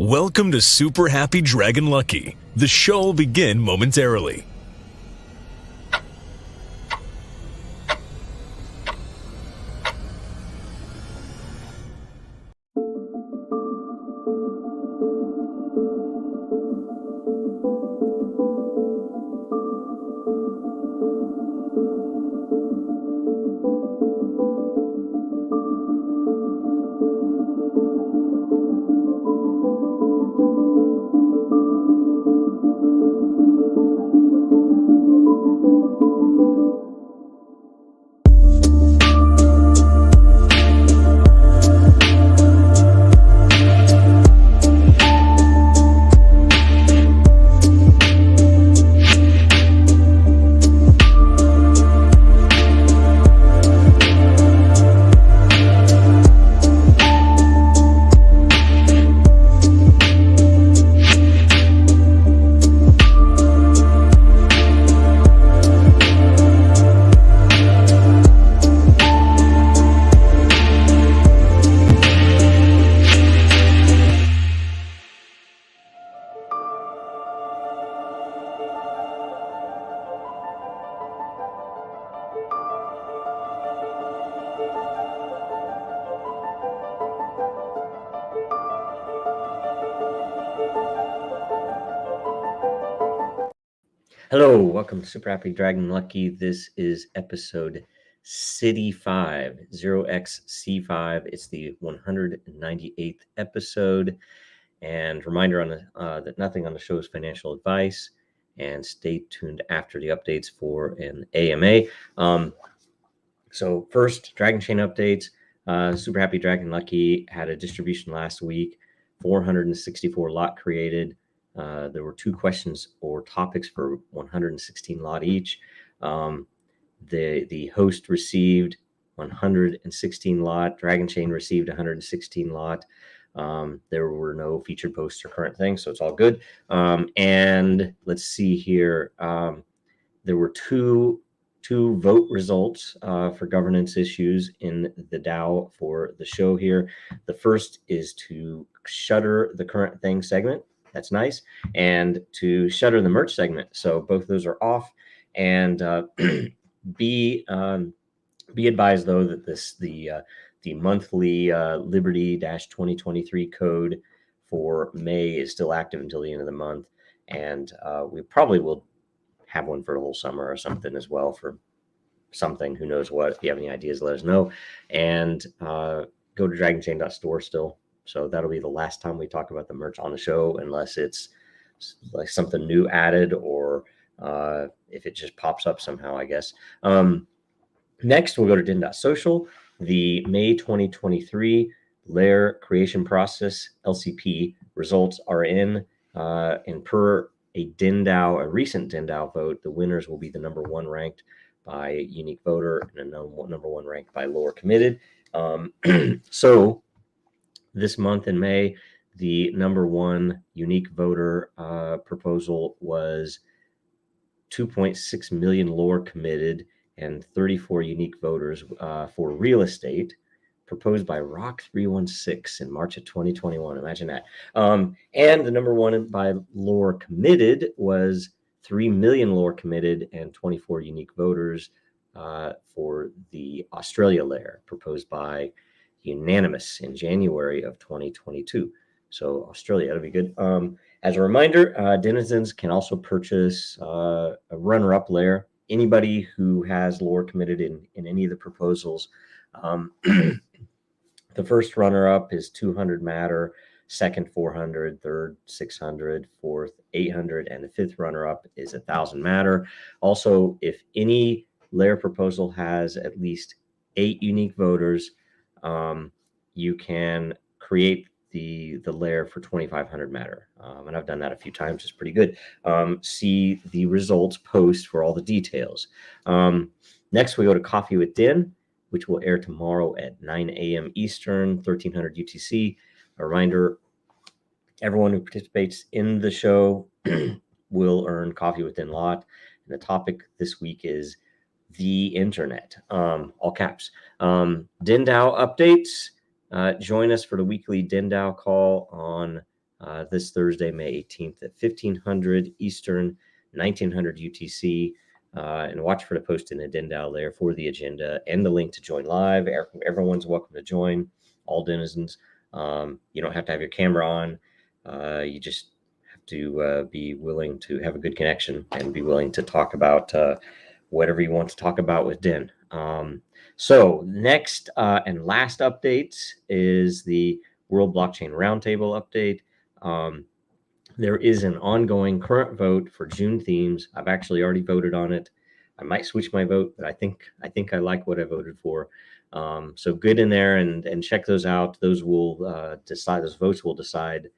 Welcome to Super Happy Dragon Lucky. The show will begin momentarily. Hello, welcome to Super Happy Dragon Lucky. This is episode City 5, 0xc5. It's the 198th episode. And reminder on that nothing on the show is financial advice. And stay tuned after the updates for an AMA. So first, Dragonchain updates. Super Happy Dragon Lucky had a distribution last week, 464 lot created. There were 2 questions or topics for 116 lot each. The host received 116 lot. Dragonchain received 116 lot. There were no featured posts or current things, so it's all good. And let's see here. There were two vote results for governance issues in the DAO for the show here. The first is to shutter the current thing segment. That's nice. And to shutter the merch segment. So both those are off. And be advised, though, that the monthly Liberty-2023 code for May is still active until the end of the month. And we probably will have one for the whole summer or something as well for something. Who knows what? If you have any ideas, let us know. And go to dragonchain.store still. So that'll be the last time we talk about the merch on the show, unless it's like something new added or if it just pops up somehow, I guess. Next, we'll go to DENDAO.Social. The May 2023 layer creation process, LCP, results are in. And per a recent DENDAO vote, the winners will be the number 1 ranked by unique voter and a number 1 ranked by lower committed. So this month in May, the number 1 unique voter proposal was 2.6 million lower committed and 34 unique voters for real estate, proposed by Rock316 in March of 2021. Imagine that. And the number 1 by lower committed was 3 million lower committed and 24 unique voters for the Australia layer, proposed by unanimous in January of 2022. So Australia, that'll be good. As a reminder, denizens can also purchase a runner-up layer. Anybody who has lower committed in any of the proposals, the first runner-up is 200 matter, second 400, third 600, fourth 800, and the 5th runner-up is 1,000 matter. Also, if any layer proposal has at least 8 unique voters, you can create the layer for 2,500 matter. And I've done that a few times. It's pretty good. See the results post for all the details. Next, we go to Coffee with Den, which will air tomorrow at 9 a.m. Eastern, 1300 UTC. A reminder, everyone who participates in the show will earn Coffee with Den lot. And the topic this week is the internet, all caps. DENDAO updates. Join us for the weekly DENDAO call on this Thursday, May 18th at 1500 Eastern, 1900 UTC. And watch for the post in the DENDAO there for the agenda and the link to join live. Everyone's welcome to join, all denizens. You don't have to have your camera on. You just have to be willing to have a good connection and be willing to talk about whatever you want to talk about with Den. So next and last update is the World Blockchain Roundtable update. There is an ongoing current vote for June themes. I've actually already voted on it. I might switch my vote, but I think I like what I voted for. So good in there, and check those out. Those will decide. Those votes will decide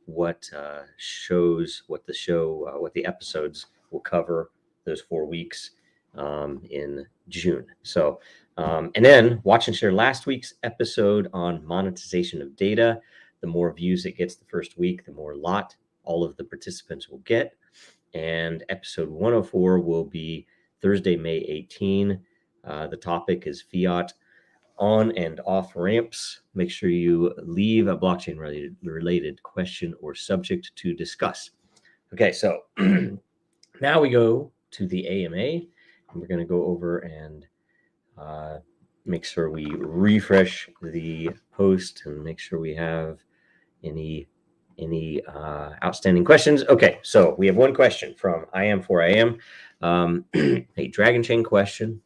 what shows, what the episodes will cover those 4 weeks in June. So, and then watch and share last week's episode on monetization of data. The more views it gets the first week, the more lot all of the participants will get. And episode 104 will be Thursday, May 18. The topic is fiat on and off ramps. Make sure you leave a blockchain related question or subject to discuss. Okay, so now we go to the AMA, and we're going to go over and make sure we refresh the post and make sure we have any outstanding questions. Okay, so we have one question from IM4IM. A Dragonchain question.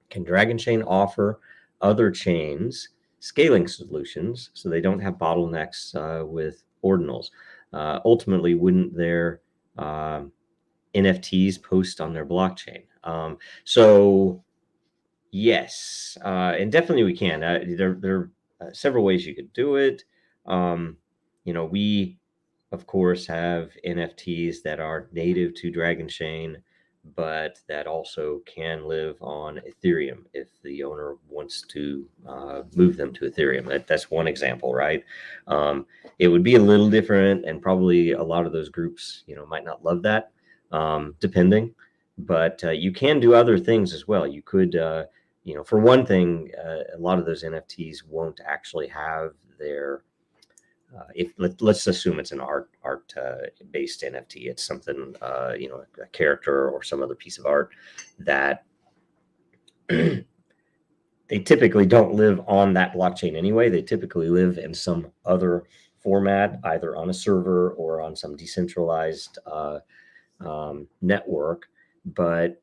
Can Dragonchain offer other chains scaling solutions so they don't have bottlenecks with ordinals? Ultimately, wouldn't their NFTs post on their blockchain? So yes, and definitely we can. There are several ways you could do it. We, of course, have NFTs that are native to Dragonchain, but that also can live on Ethereum if the owner wants to move them to Ethereum. That's one example, right? It would be a little different, and probably a lot of those groups, might not love that, depending. But you can do other things as well. You could, for one thing, a lot of those NFTs won't actually have their let's assume it's an art based NFT. It's something a character or some other piece of art that they typically don't live on that blockchain anyway. They typically live in some other format, either on a server or on some decentralized network. But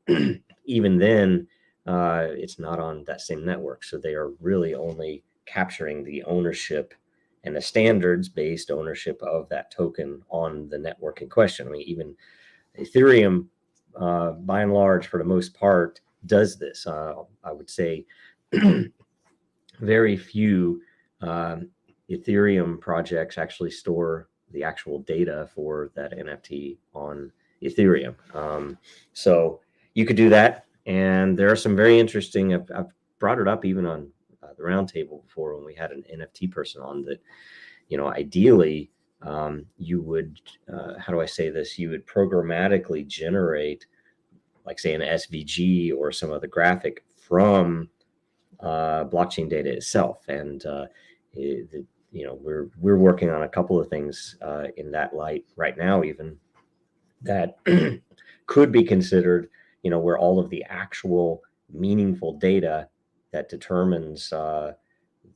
even then, it's not on that same network. So they are really only capturing the ownership and the standards-based ownership of that token on the network in question. I mean, even Ethereum, by and large, for the most part, does this. I would say very few Ethereum projects actually store the actual data for that NFT on Ethereum. So you could do that. And there are some very interesting, I've brought it up even on the roundtable before when we had an NFT person on, that, ideally you would, how do I say this? You would programmatically generate, like say, an SVG or some other graphic from blockchain data itself. And, we're working on a couple of things in that light right now, even that could be considered, where all of the actual meaningful data that determines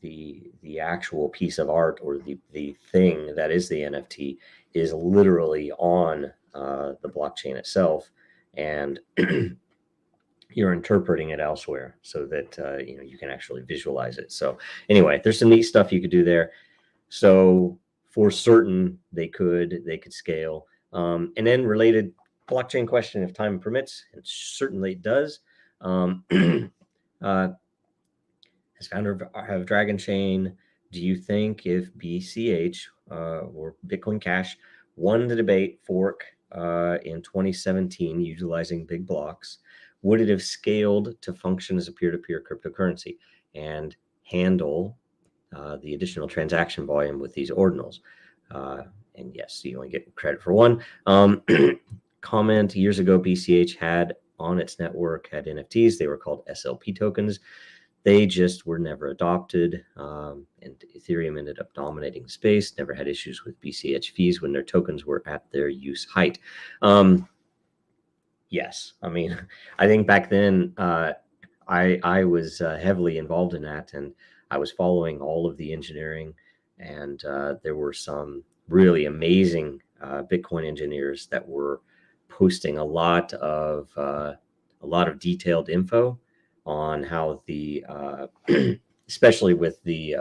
the actual piece of art or the thing that is the NFT is literally on the blockchain itself, and you're interpreting it elsewhere so that you can actually visualize it. So anyway, there's some neat stuff you could do there. So for certain, they could scale. And then related blockchain question, if time permits, and certainly it does. As founder of Dragonchain, do you think if BCH or Bitcoin Cash won the debate fork in 2017 utilizing big blocks, would it have scaled to function as a peer-to-peer cryptocurrency and handle the additional transaction volume with these ordinals? And yes, you only get credit for one. Comment: years ago, BCH had on its network had NFTs. They were called SLP tokens. they just were never adopted, and Ethereum ended up dominating the space, never had issues with BCH fees when their tokens were at their use height. Yes, I mean, I think back then I was heavily involved in that, and I was following all of the engineering, and there were some really amazing Bitcoin engineers that were posting a lot of detailed info on how the especially with the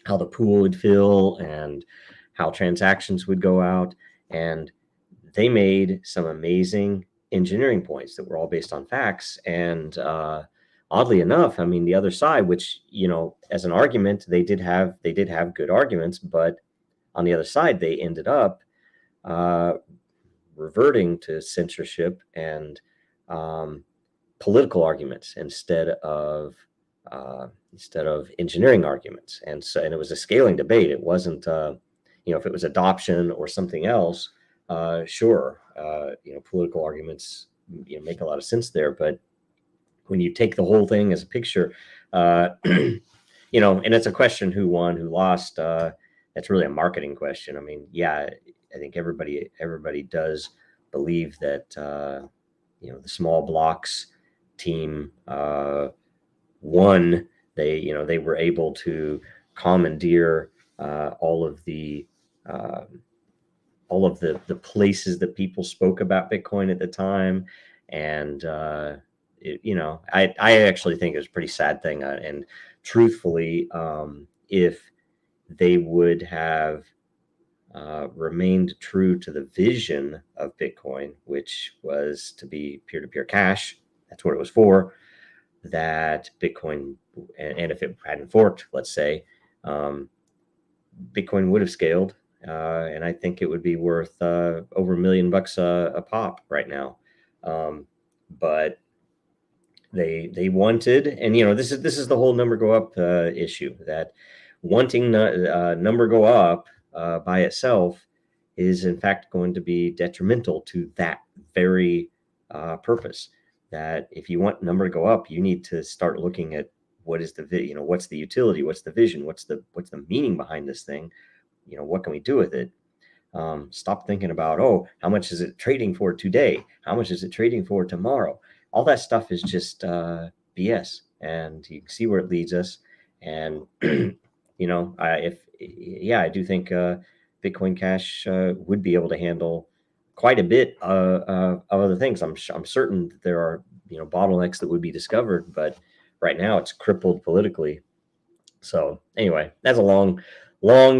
how the pool would fill and how transactions would go out, and they made some amazing engineering points that were all based on facts. And oddly enough, I mean, the other side, which, you know, as an argument, they did have good arguments, but on the other side, they ended up reverting to censorship and political arguments instead of engineering arguments. And so, and it was a scaling debate. It wasn't, you know, if it was adoption or something else, sure, you know, political arguments, you know, make a lot of sense there. But when you take the whole thing as a picture, you know, and it's a question who won, who lost. That's really a marketing question. I mean, yeah, I think everybody does believe that you know, the small blocks team won. They, you know, they were able to commandeer all of the places that people spoke about Bitcoin at the time. And you know, I actually think it was a pretty sad thing. And truthfully, if they would have remained true to the vision of Bitcoin, which was to be peer-to-peer cash, that's what it was for, that Bitcoin, and if it hadn't forked, let's say, Bitcoin would have scaled. And I think it would be worth over $1 million a pop right now. But they wanted, and you know, this is the whole number go up issue, that wanting number go up by itself is in fact going to be detrimental to that very purpose. That if you want number to go up, you need to start looking at what is the, you know, what's the utility, what's the vision, what's the meaning behind this thing, you know, what can we do with it? Stop thinking about, oh, how much is it trading for today? How much is it trading for tomorrow? All that stuff is just BS, and you can see where it leads us. And you know, I do think Bitcoin Cash would be able to handle quite a bit of other things. I'm certain that there are, you know, bottlenecks that would be discovered, but right now it's crippled politically. So anyway, that's a long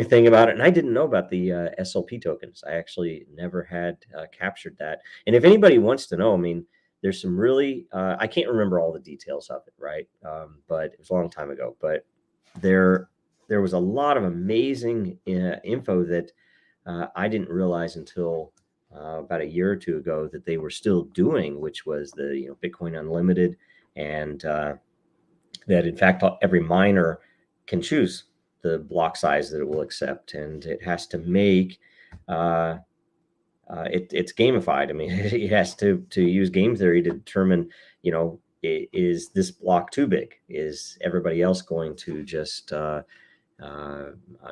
thing about it. And I didn't know about the SLP tokens. I actually never had captured that. And if anybody wants to know, I mean, there's some really, I can't remember all the details of it, right? But it was a long time ago. But there was a lot of amazing info that I didn't realize until about a year or two ago that they were still doing, which was the, you know, Bitcoin Unlimited, and that in fact every miner can choose the block size that it will accept, and it has to make it's gamified. I mean, it has to use game theory to determine, you know, is this block too big? Is everybody else going to just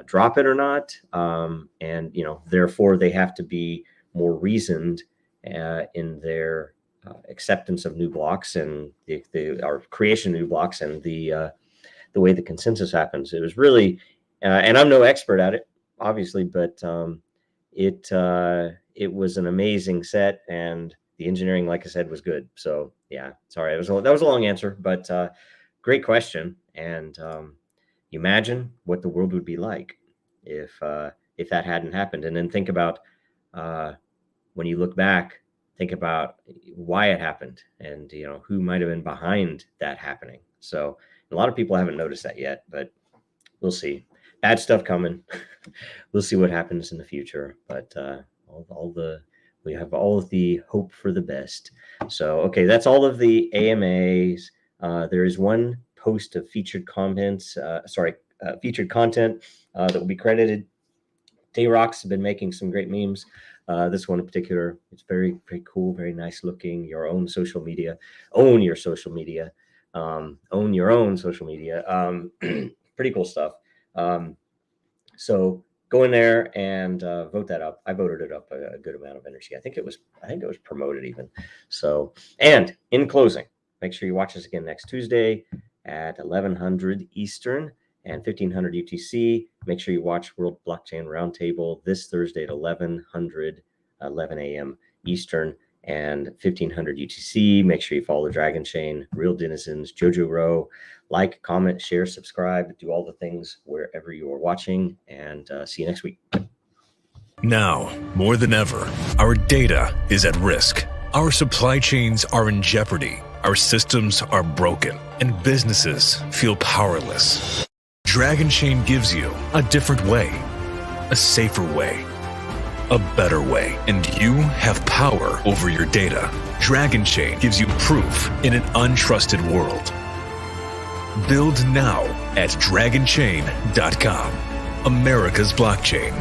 drop it or not? And you know, therefore they have to be more reasoned in their acceptance of new blocks and our creation of new blocks, and the way the consensus happens. It was really, and I'm no expert at it, obviously, but it was an amazing set, and the engineering, like I said, was good. So yeah, sorry, that was a long answer, but great question. And you imagine what the world would be like if that hadn't happened. And then think about when you look back, think about why it happened, and you know, who might have been behind that happening. So a lot of people haven't noticed that yet, but we'll see. Bad stuff coming. We'll see what happens in the future. But we have all of the hope for the best. So okay, that's all of the AMAs. There is one post of featured comments. Featured content that will be credited. Dayrox have been making some great memes. This one in particular, it's very, very cool, very nice looking. Your own social media, own your social media. own your own social media. Pretty cool stuff. So go in there and vote that up. I voted it up a good amount of energy. I think it was promoted even. So, and in closing, make sure you watch us again next Tuesday at 1100 Eastern and 1500 UTC. Make sure you watch World Blockchain Roundtable this Thursday at 11 a.m. Eastern and 1500 UTC. Make sure you follow the Dragonchain, Real Denizens, Jojo Row. Like, comment, share, subscribe, do all the things wherever you are watching, and see you next week. Now, more than ever, our data is at risk. Our supply chains are in jeopardy. Our systems are broken, and businesses feel powerless. Dragonchain gives you a different way, a safer way, a better way, and you have power over your data. Dragonchain gives you proof in an untrusted world. Build now at dragonchain.com. America's blockchain.